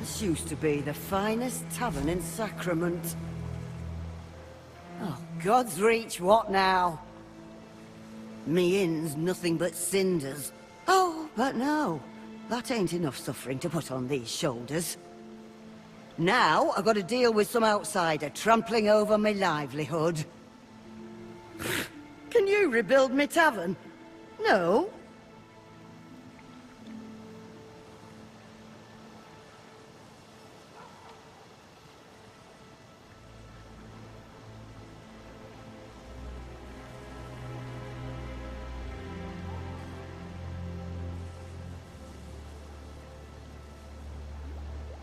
This used to be the finest tavern in Sacrament. Oh, God's reach, what now? Me inn's nothing but cinders. Oh, but no. That ain't enough suffering to put on these shoulders. Now, I've got to deal with some outsider trampling over my livelihood. Can you rebuild me tavern? No?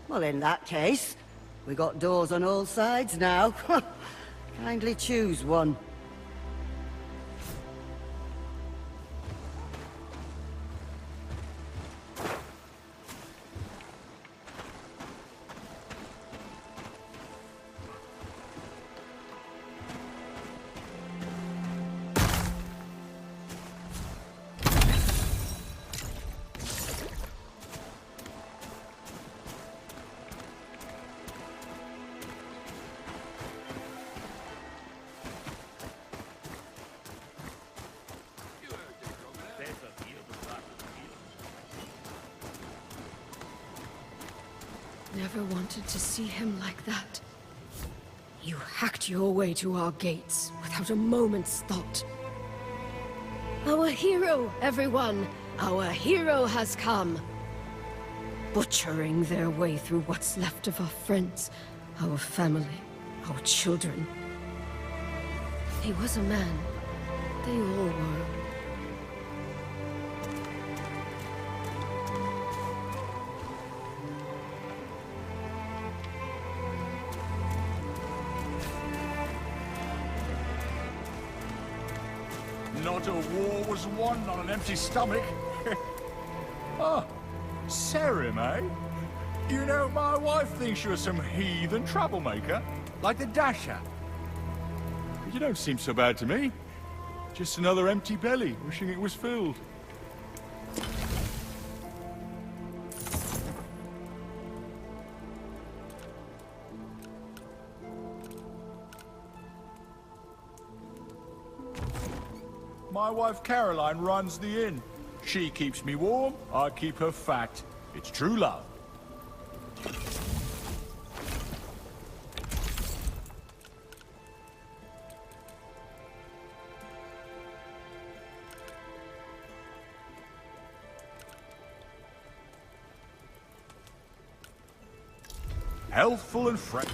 Well, in that case, we got doors on all sides now. Kindly choose one. Never wanted to see him like that. You hacked your way to our gates without a moment's thought. Our hero, everyone! Our hero has come! Butchering their way through what's left of our friends, our family, our children. He was a man. They all were. Not a war was won on an empty stomach. Oh, Serim, eh? You know, my wife thinks you're some heathen troublemaker, like the Dasher. But you don't seem so bad to me. Just another empty belly, wishing it was filled. My wife Caroline runs the inn. She keeps me warm, I keep her fat. It's true love. Healthful and fresh.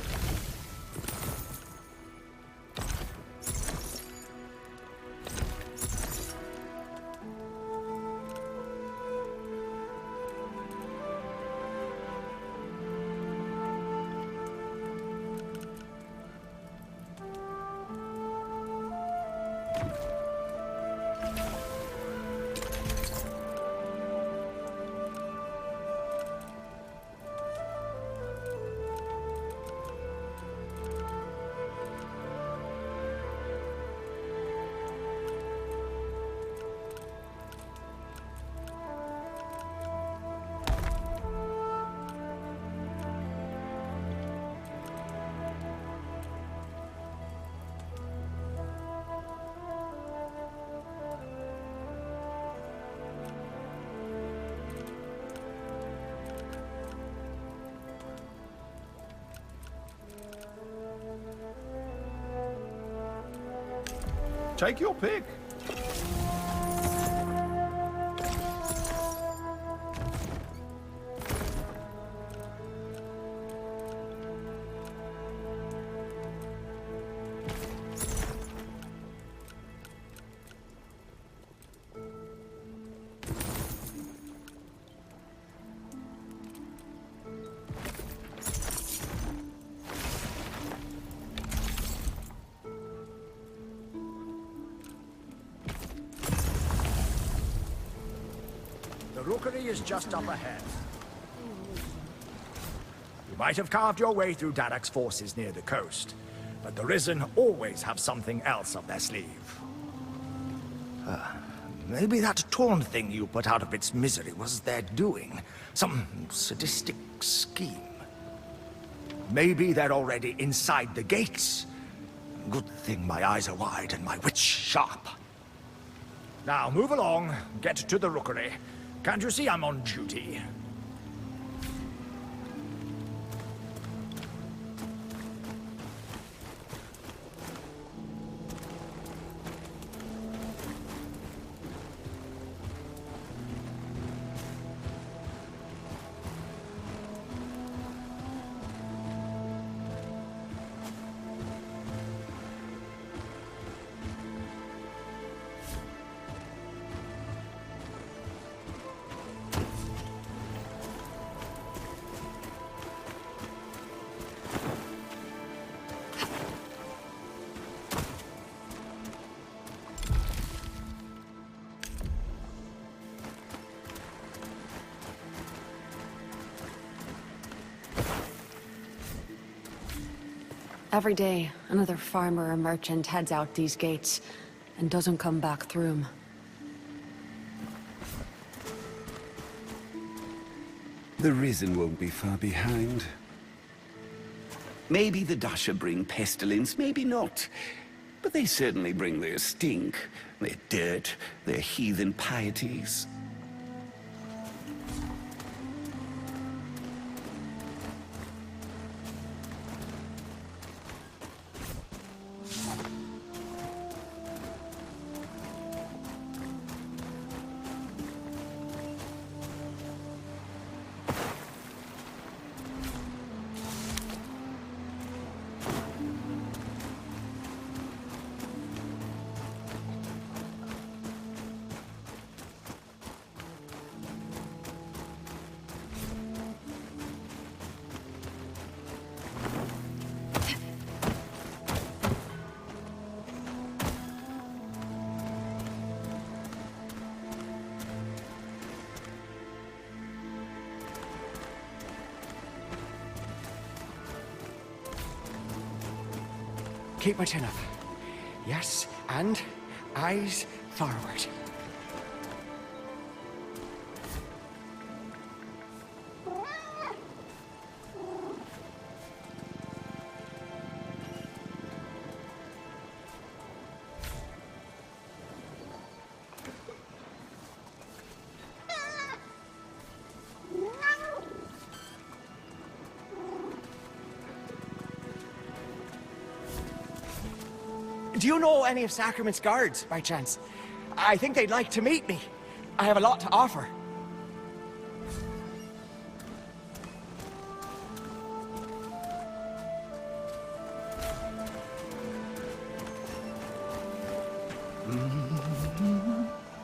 Take your pick. The rookery is just up ahead. You might have carved your way through Darak's forces near the coast, but the Risen always have something else up their sleeve. Maybe that torn thing you put out of its misery was their doing. Some sadistic scheme. Maybe they're already inside the gates. Good thing my eyes are wide and my wits sharp. Now, move along. Get to the rookery. Can't you see I'm on duty? Every day, another farmer or merchant heads out these gates, and doesn't come back through them. The Risen won't be far behind. Maybe the Dasha bring pestilence, maybe not. But they certainly bring their stink, their dirt, their heathen pieties. Keep my chin up. Yes, and eyes forward. Do you know any of Sacrament's guards, by chance? I think they'd like to meet me. I have a lot to offer.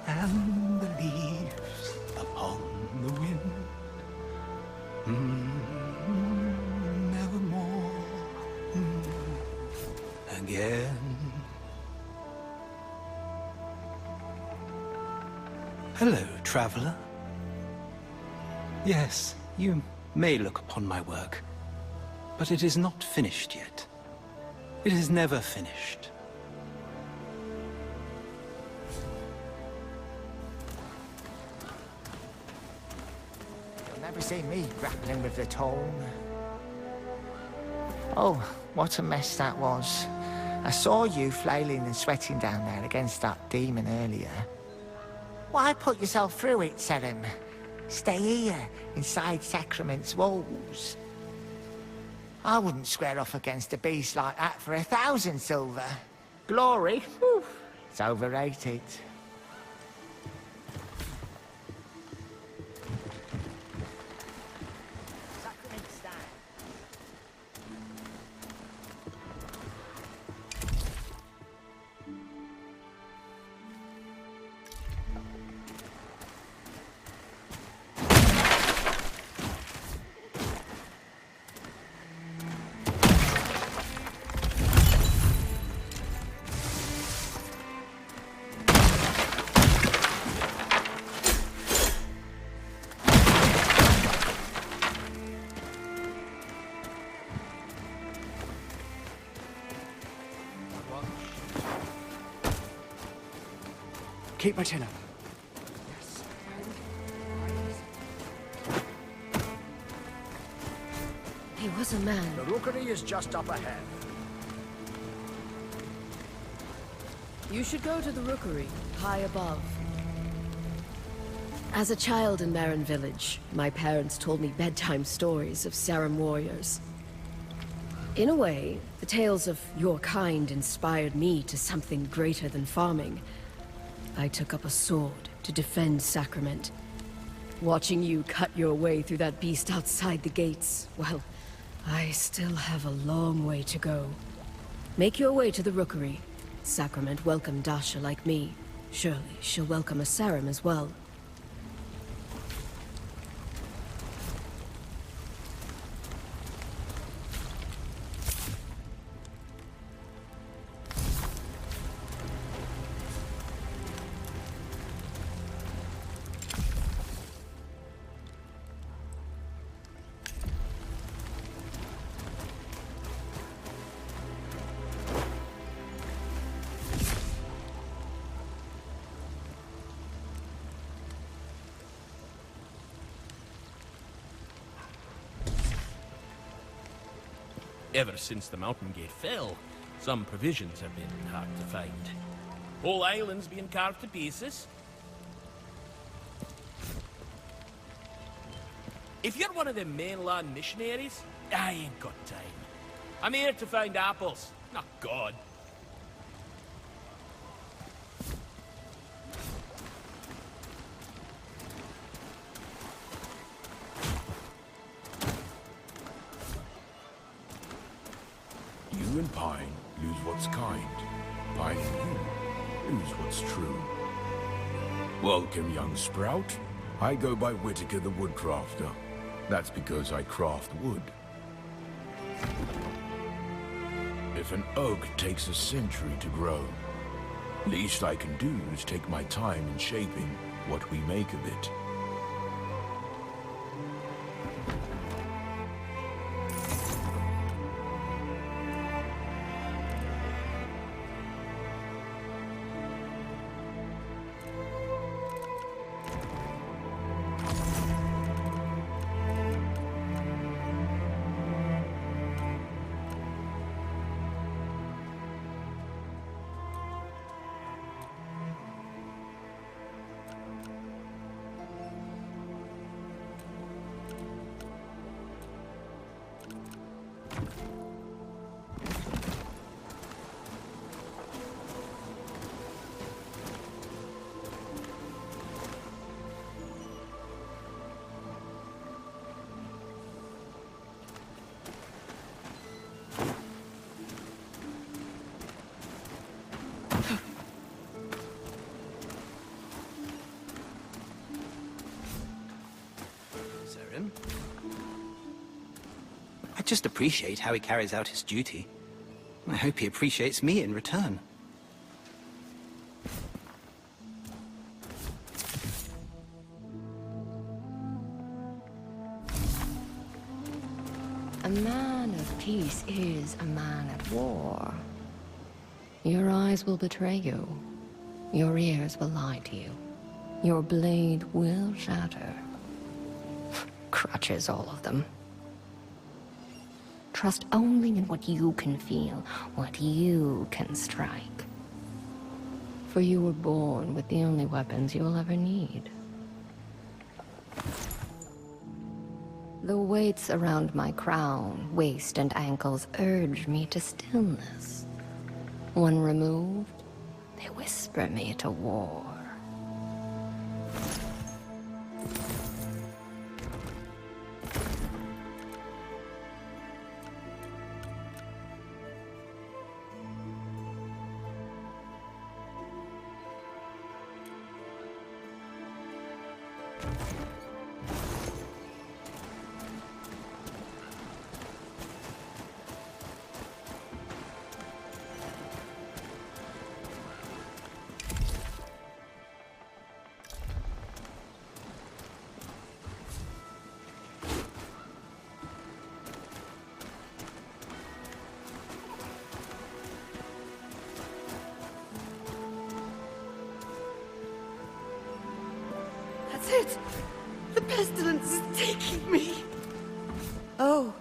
And the leaves upon the wind. Nevermore. Again. Hello, traveler. Yes, you may look upon my work, but it is not finished yet. It is never finished. You'll never see me grappling with the tone. Oh, what a mess that was. I saw you flailing and sweating down there against that demon earlier. Why put yourself through it, Serim? Stay here, inside Sacrament's walls. I wouldn't square off against a beast like that for 1,000 silver. Glory? Whew, it's overrated. Keep my chin up. He was a man. The rookery is just up ahead. You should go to the rookery, high above. As a child in Marin Village, my parents told me bedtime stories of Sarum warriors. In a way, the tales of your kind inspired me to something greater than farming. I took up a sword to defend Sacrament. Watching you cut your way through that beast outside the gates, well, I still have a long way to go. Make your way to the rookery. Sacrament welcomed Dasha like me. Surely she'll welcome a Sarum as well. Ever since the Mountain Gate fell, some provisions have been hard to find. Whole islands being carved to pieces. If you're one of them mainland missionaries, I ain't got time. I'm here to find apples, not God. You and Pine lose what's kind. Pine and you lose what's true. Welcome, young sprout. I go by Whitaker the Woodcrafter. That's because I craft wood. If an oak takes a century to grow, least I can do is take my time in shaping what we make of it. I just appreciate how he carries out his duty. I hope he appreciates me in return. A man of peace is a man at war. Your eyes will betray you. Your ears will lie to you. Your blade will shatter. Crutches, all of them. Trust only in what you can feel, what you can strike. For you were born with the only weapons you will ever need. The weights around my crown, waist, and ankles urge me to stillness. When removed, they whisper me to war. That's it! The pestilence is taking me! Oh,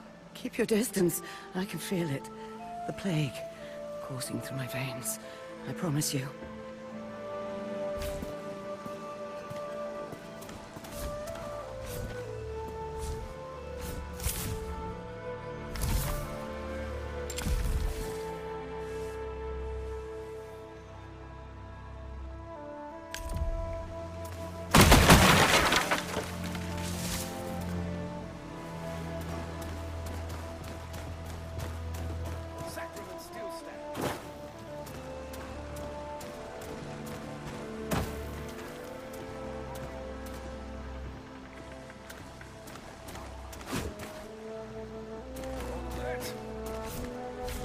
Keep your distance. I can feel it. The plague coursing through my veins. I promise you.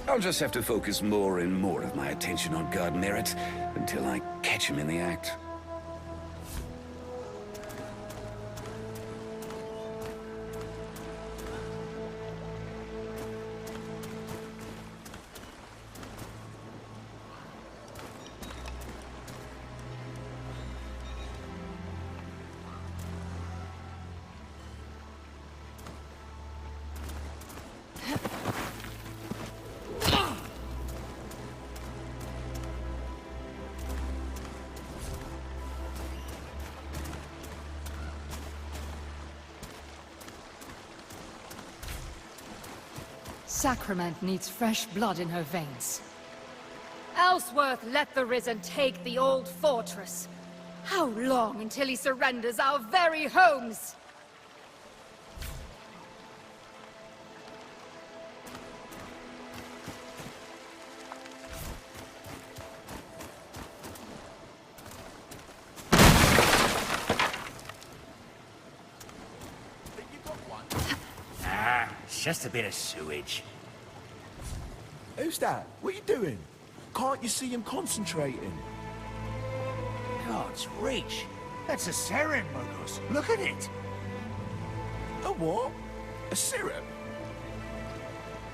I'll just have to focus more and more of my attention on God merit until I catch him in the act. Sacrament needs fresh blood in her veins. Ellsworth, let the Risen take the old fortress. How long until he surrenders our very homes? It's just a bit of sewage. Who's that? What are you doing? Can't you see him concentrating? God's reach. That's a serum, Mogos. Look at it. A what? A syrup?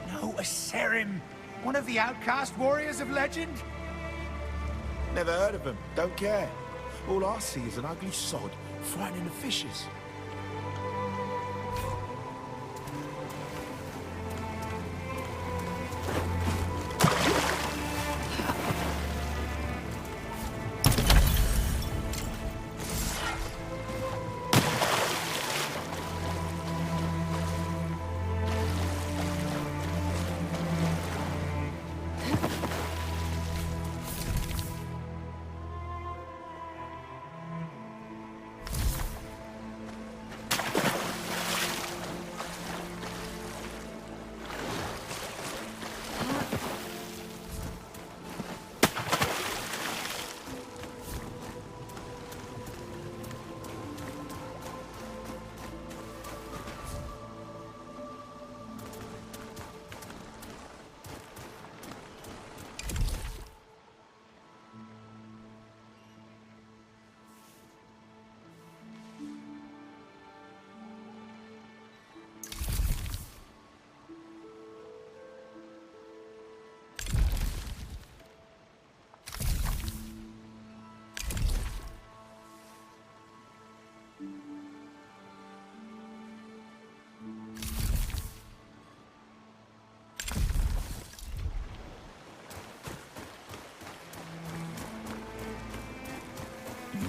No, a serum. One of the outcast warriors of legend. Never heard of him. Don't care. All I see is an ugly sod frightening the fishes.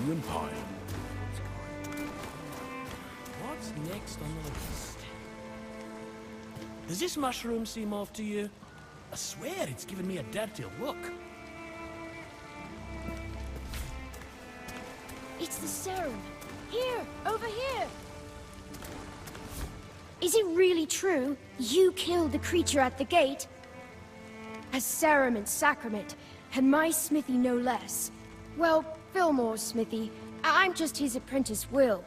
You and Pine. What's next on the list? Does this mushroom seem off to you? I swear it's given me a dirty look. It's the serum. Here, over here. Is it really true? You killed the creature at the gate? As serum and sacrament, and my smithy no less. Well, Fillmore's smithy. I'm just his apprentice, Will.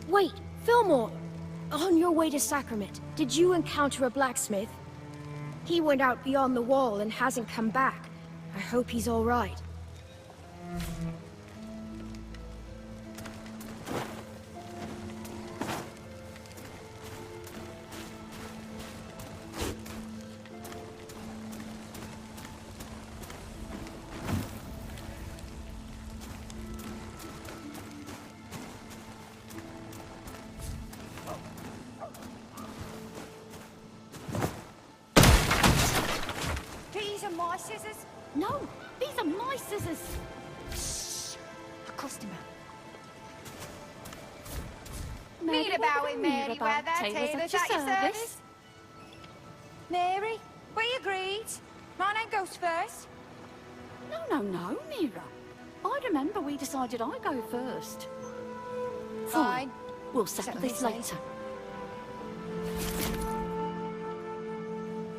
Wait, Fillmore! On your way to Sacrament, did you encounter a blacksmith? He went out beyond the wall and hasn't come back. I hope he's all right. scissors? No, these are my scissors. Shh. A customer. Mary, Meet about it, Mary Weather. Taylor's Taylor's at your service. Mary, we agreed. My name goes first. No, Mira. I remember we decided I go first. Fine. We'll settle this later.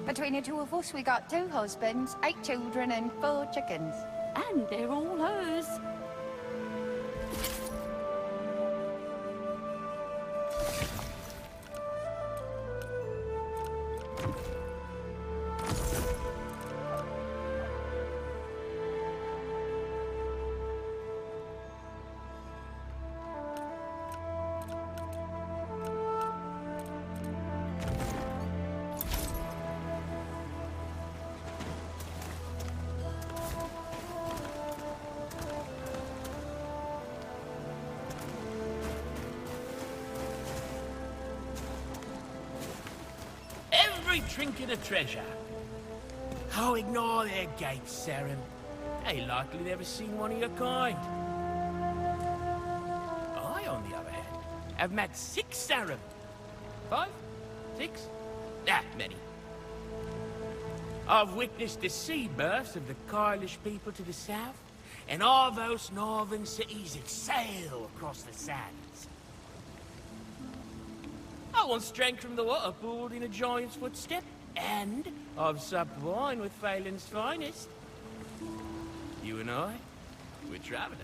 Between the two of us, we got 2 husbands, 8 children, and 4 chickens. And they're all hers. Every trinket a treasure. Oh, ignore their gates, Saren. They likely never seen one of your kind. I, on the other hand, have met 6 Saren. 5? 6? That many. I've witnessed the sea births of the Kyrlish people to the south, and all those northern cities that sail across the sands. I once drank from the water pooled in a giant's footstep, and I've supped wine with Phelan's finest. You and I, we're travelers.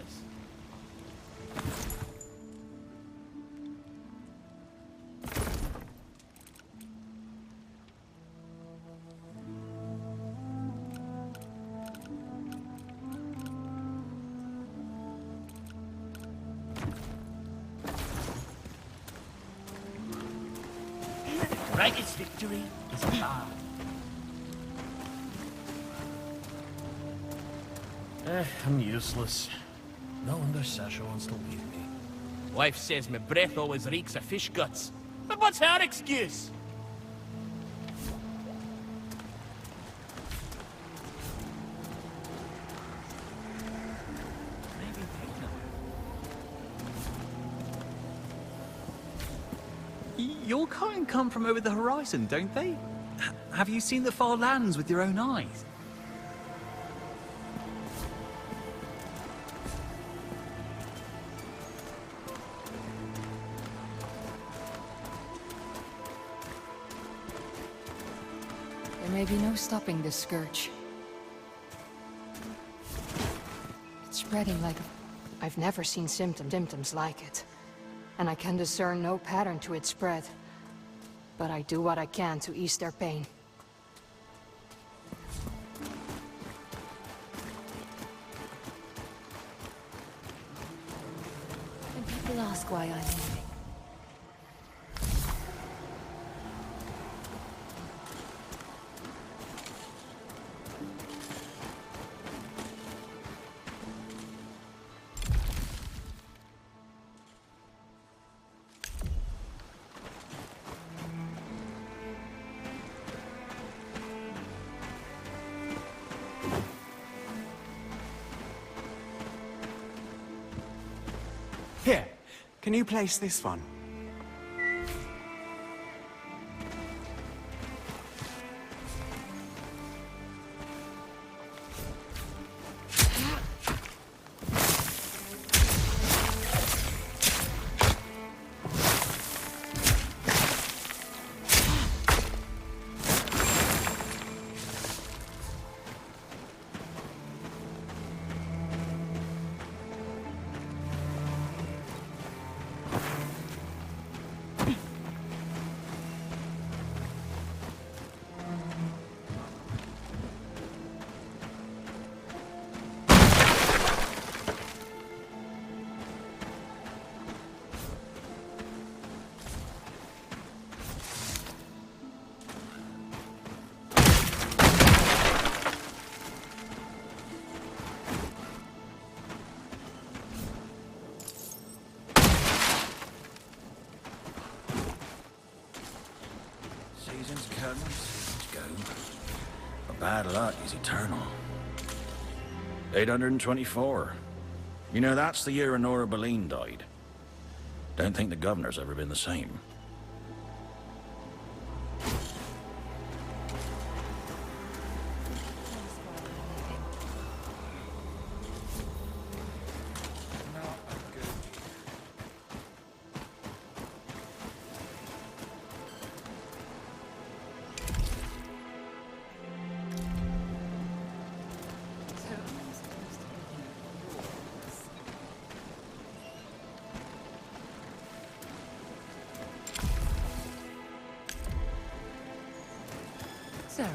Greatest victory is ours. I'm useless. No wonder Sasha wants to leave me. Wife says my breath always reeks of fish guts. But what's her excuse? Your kind come from over the horizon, don't they? Have you seen the far lands with your own eyes? There may be no stopping this scourge. It's spreading like... I've never seen symptoms like it. And I can discern no pattern to its spread. But I do what I can to ease their pain. And people ask why I'm leaving. Here, can you place this one? Seasons come, seasons go. But bad luck is eternal. 824. You know, that's the year Honora Boleyn died. Don't think the governor's ever been the same. Sarah,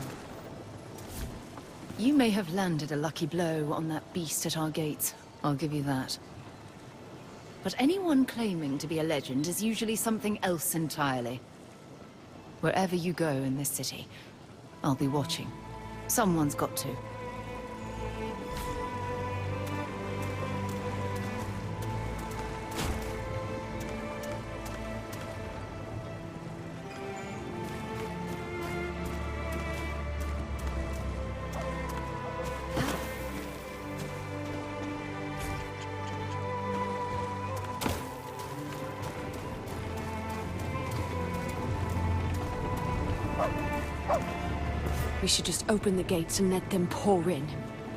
you may have landed a lucky blow on that beast at our gates. I'll give you that. But anyone claiming to be a legend is usually something else entirely. Wherever you go in this city, I'll be watching. Someone's got to. We should just open the gates and let them pour in.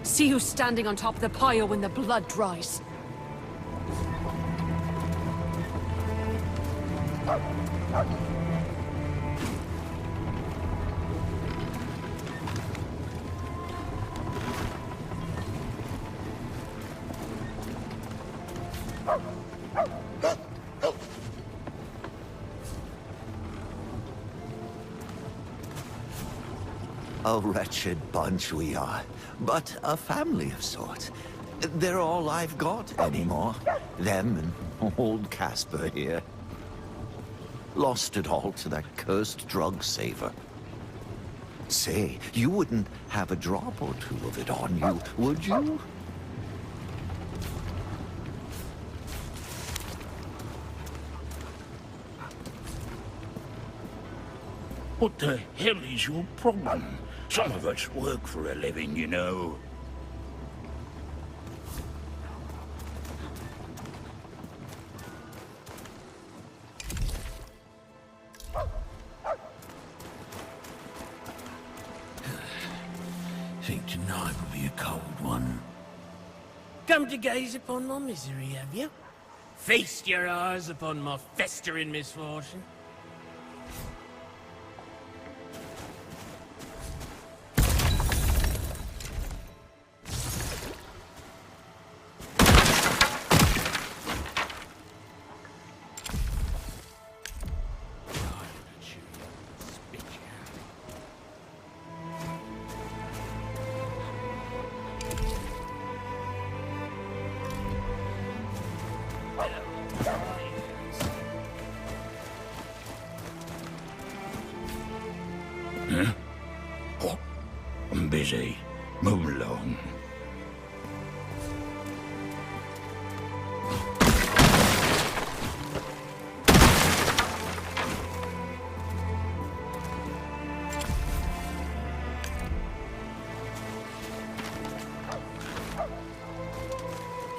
See who's standing on top of the pyre when the blood dries. A wretched bunch we are, but a family of sorts. They're all I've got anymore. Them and old Casper here. Lost it all to that cursed drug saver. Say, you wouldn't have a drop or two of it on you, would you? What the hell is your problem? Some of us work for a living, you know. Think tonight will be a cold one. Come to gaze upon my misery, have you? Feast your eyes upon my festering misfortune. Huh? What? I'm busy. Move along.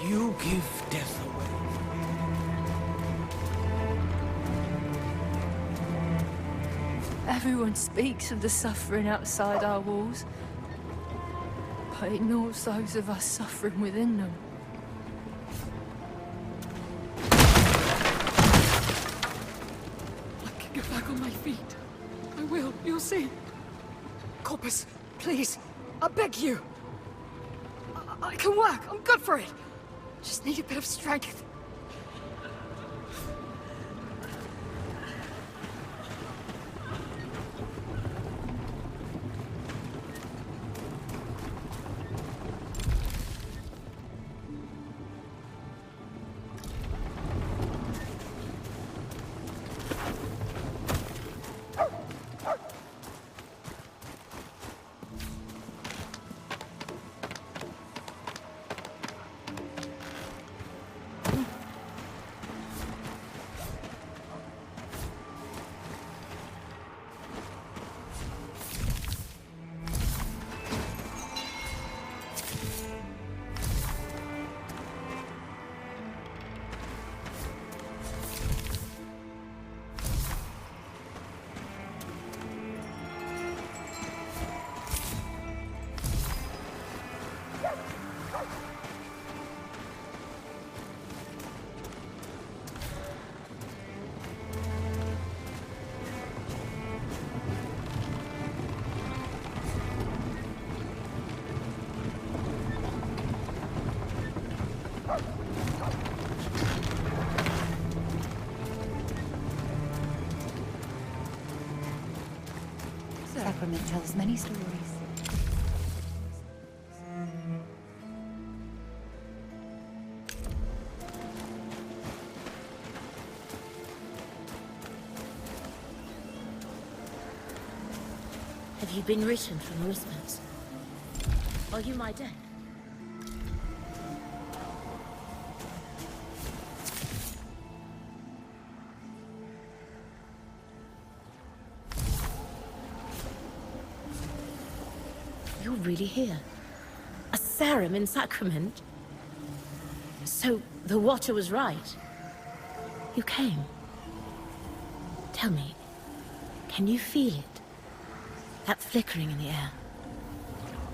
You give death away. Everyone speaks of the suffering outside our walls, but ignores those of us suffering within them. I can get back on my feet. I will, you'll see. Corpus, please, I beg you. I can work, I'm good for it. Just need a bit of strength. Sacrament tells many stories. Have you been written from the whispers? Are you my death? You're really here? A Sarum in Sacrament? So, the Watcher was right. You came. Tell me, can you feel it? That flickering in the air.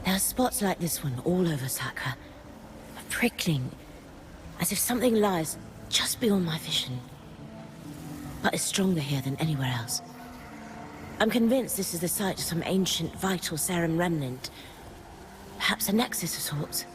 There are spots like this one all over Sacra. A prickling, as if something lies just beyond my vision. But is stronger here than anywhere else. I'm convinced this is the site of some ancient, vital Sarum remnant. Perhaps a nexus of sorts.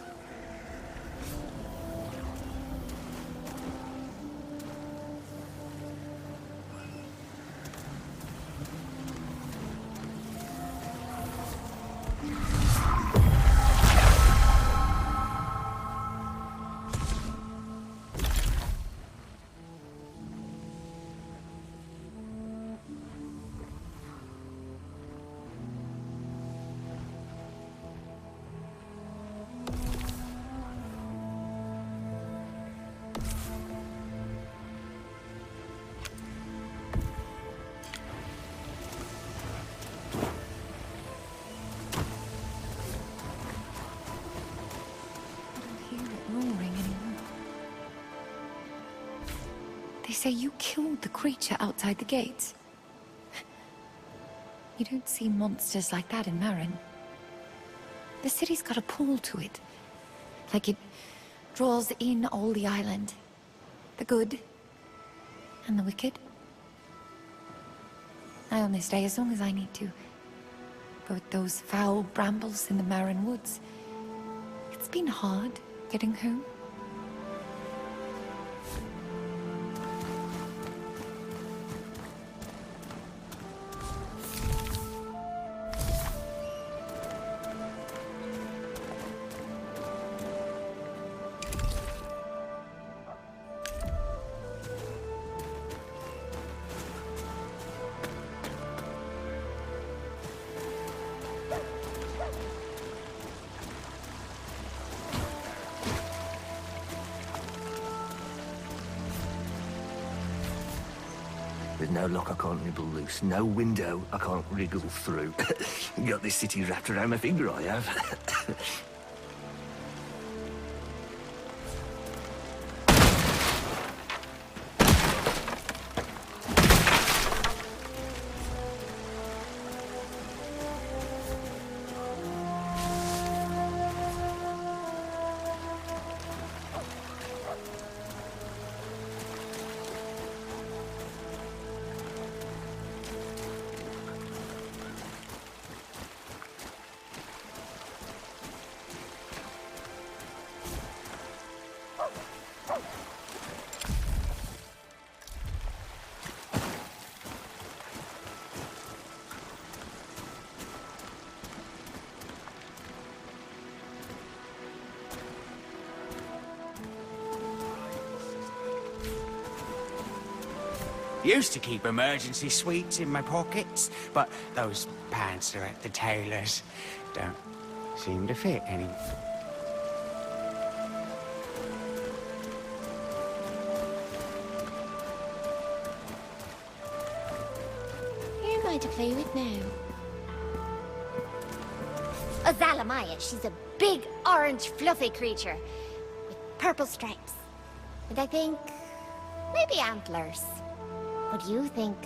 They say you killed the creature outside the gates. You don't see monsters like that in Marin. The city's got a pull to it. Like it draws in all the island. The good and the wicked. I only stay as long as I need to. But with those foul brambles in the Marin woods, it's been hard getting home. There's no lock I can't nibble loose, no window I can't wriggle through. Got this city wrapped around my finger, I have. Used to keep emergency sweets in my pockets, but those pants are at the tailor's. Don't seem to fit anymore. Who am I to play with now? A Zalamaya. She's a big, orange, fluffy creature with purple stripes. And I think maybe antlers. What do you think?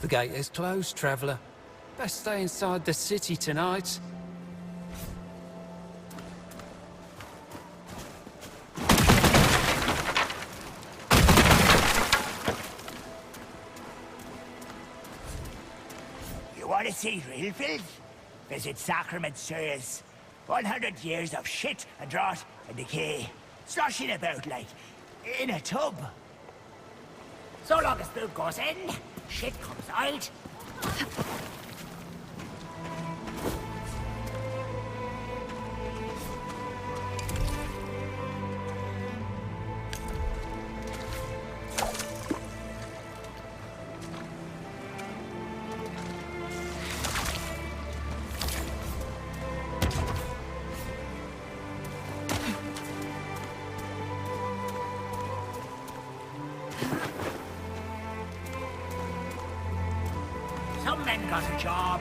The gate is closed, traveller. Best stay inside the city tonight. You want to see real filth? Visit Sacrament, sirs. 100 years of shit and rot and decay, sloshing about like in a tub. So long as food goes in, shit comes out. Some men got a job.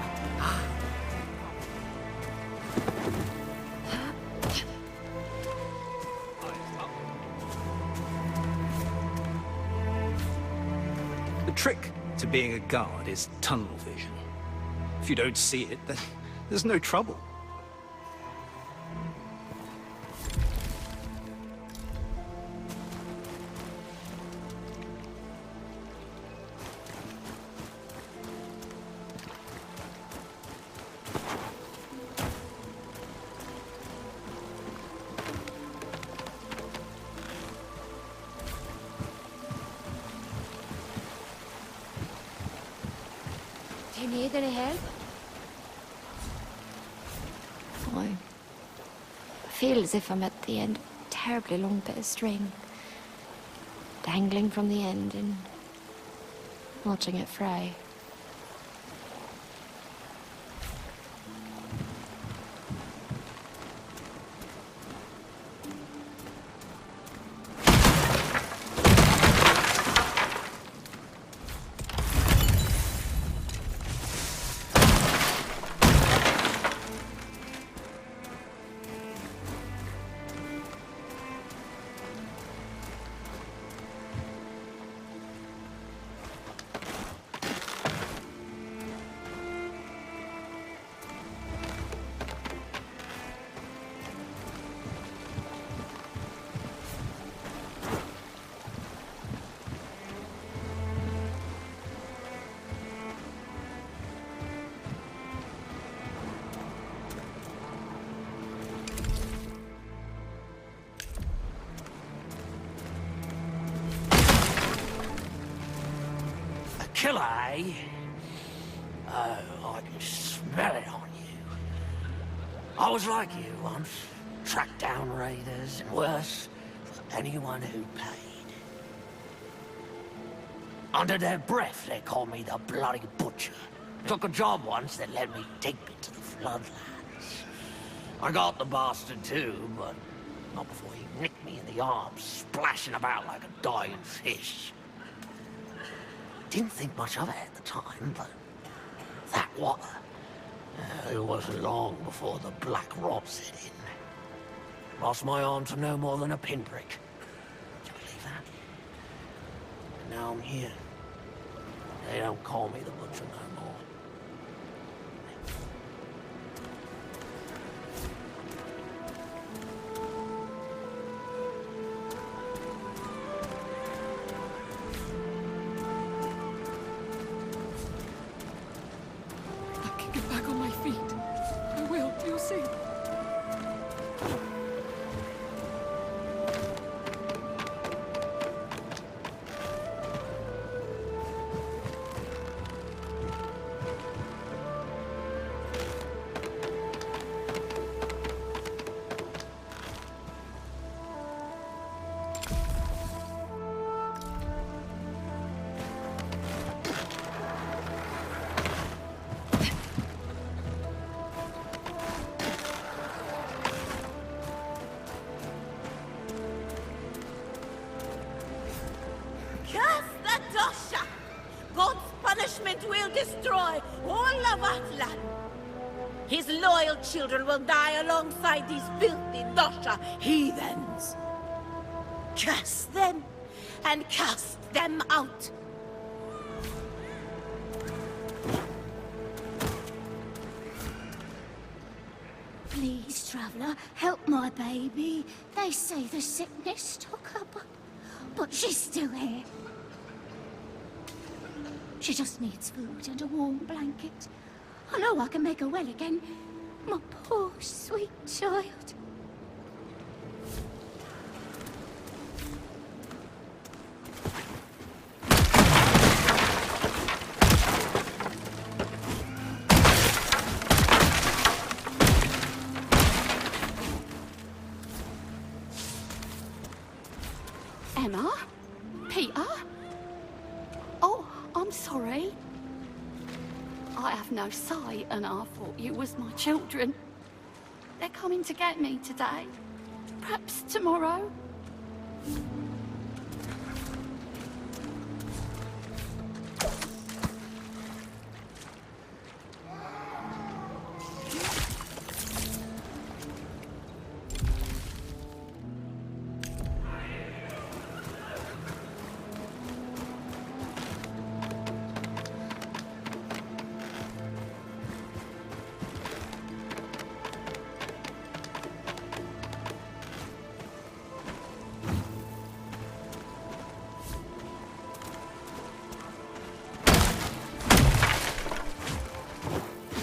The trick to being a guard is tunnel vision. If you don't see it, then there's no trouble. Do you need any help? I feel as if I'm at the end of a terribly long bit of string, dangling from the end and watching it fray. Killer, eh? Oh, I can smell it on you. I was like you once. Tracked down raiders, and worse, for anyone who paid. Under their breath, they called me the Bloody Butcher. Took a job once that led me deep into the floodlands. I got the bastard too, but not before he nicked me in the arm, splashing about like a dying fish. Didn't think much of it at the time, but that water, it wasn't long before the black rot set in. Lost my arm to no more than a pinprick. Can you believe that? And now I'm here. They don't call me the Butcher no more. Get back on my feet. I will, you'll see. Will destroy all of Atlan. His loyal children will die alongside these filthy Dosha heathens. Curse them and cast them out. Please, traveller, help my baby. They say the sickness took her, but she's still here. She just needs food and a warm blanket. I know I can make her well again. My poor, sweet child. Emma? Peter? Oh, I'm sorry. I have no sight, and I thought you was my children. They're coming to get me today. Perhaps tomorrow.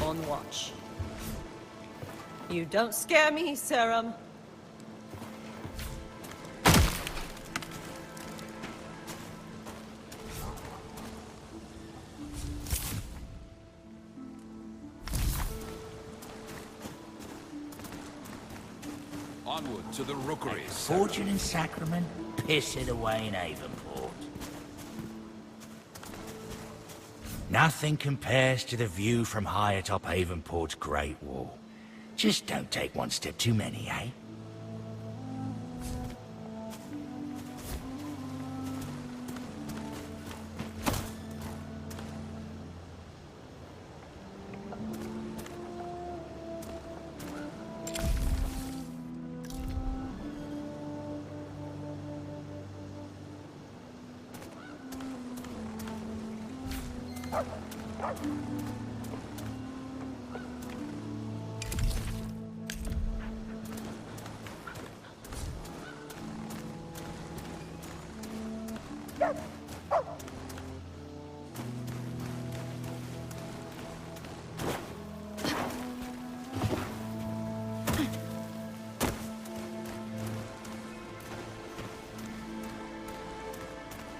On watch. You don't scare me, Serum. Onward to the rookeries. Fortune and sacrament, piss it away in Avonport. Nothing compares to the view from high atop Avonport's Great Wall. Just don't take one step too many, eh?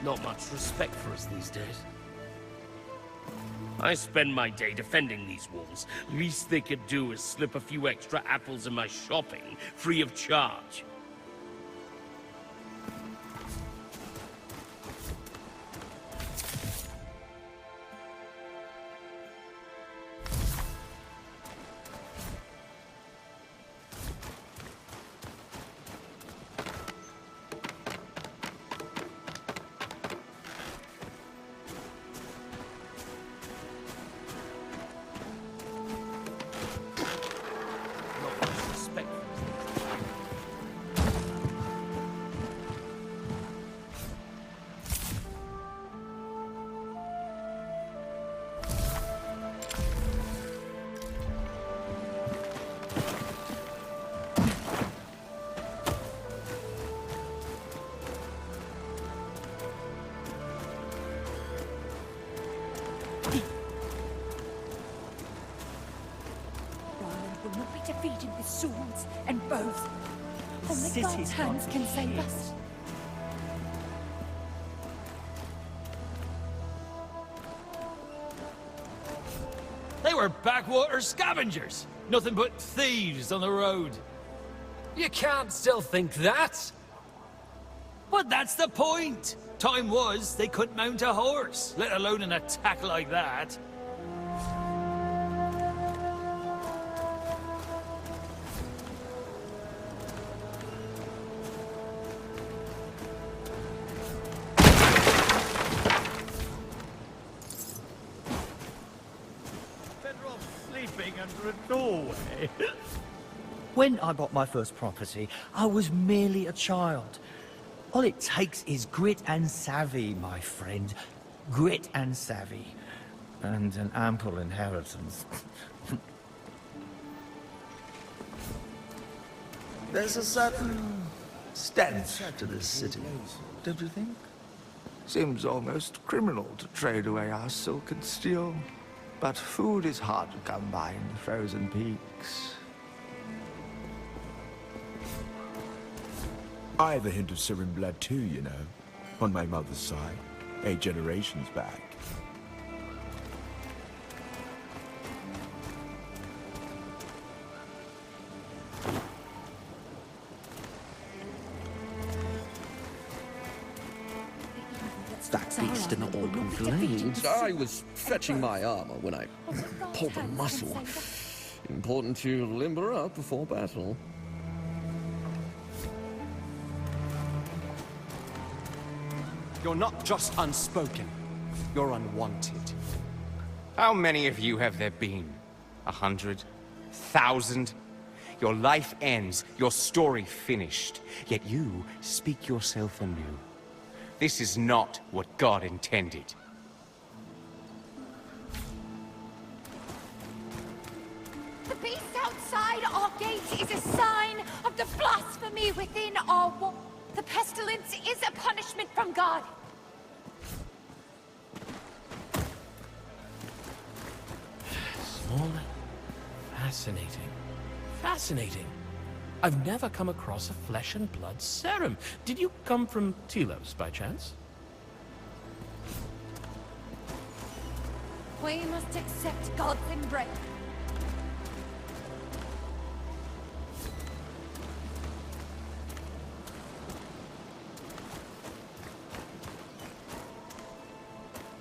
Not much respect for us these days. I spend my day defending these walls. Least they could do is slip a few extra apples in my shopping, free of charge. Will not be defeated with swords and bows. Only God's hands can save us. They were backwater scavengers. Nothing but thieves on the road. You can't still think that. But that's the point. Time was they couldn't mount a horse, let alone an attack like that. Under a doorway. When I bought my first property, I was merely a child. All it takes is grit and savvy, my friend. Grit and savvy. And an ample inheritance. There's a certain stench to this city, don't you think? Seems almost criminal to trade away our silk and steel. But food is hard to come by in the frozen peaks. I have a hint of Syrian blood too, you know. On my mother's side, 8 generations back. That beast in the open flames. I was fetching my armor when I pulled a muscle. Important to limber up before battle. You're not just unspoken. You're unwanted. How many of you have there been? 100? 1,000? Your life ends, your story finished. Yet you speak yourself anew. This is not what God intended. The beast outside our gates is a sign of the blasphemy within our wall. The pestilence is a punishment from God. Small. Fascinating. Fascinating. I've never come across a flesh and blood serum. Did you come from Telos by chance? We must accept God's embrace.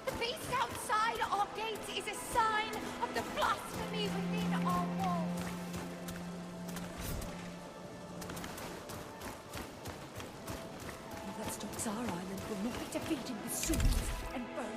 The beast outside our gates is a sign of the blasphemy within our walls. That stops our island will not be defeated with swords and bows.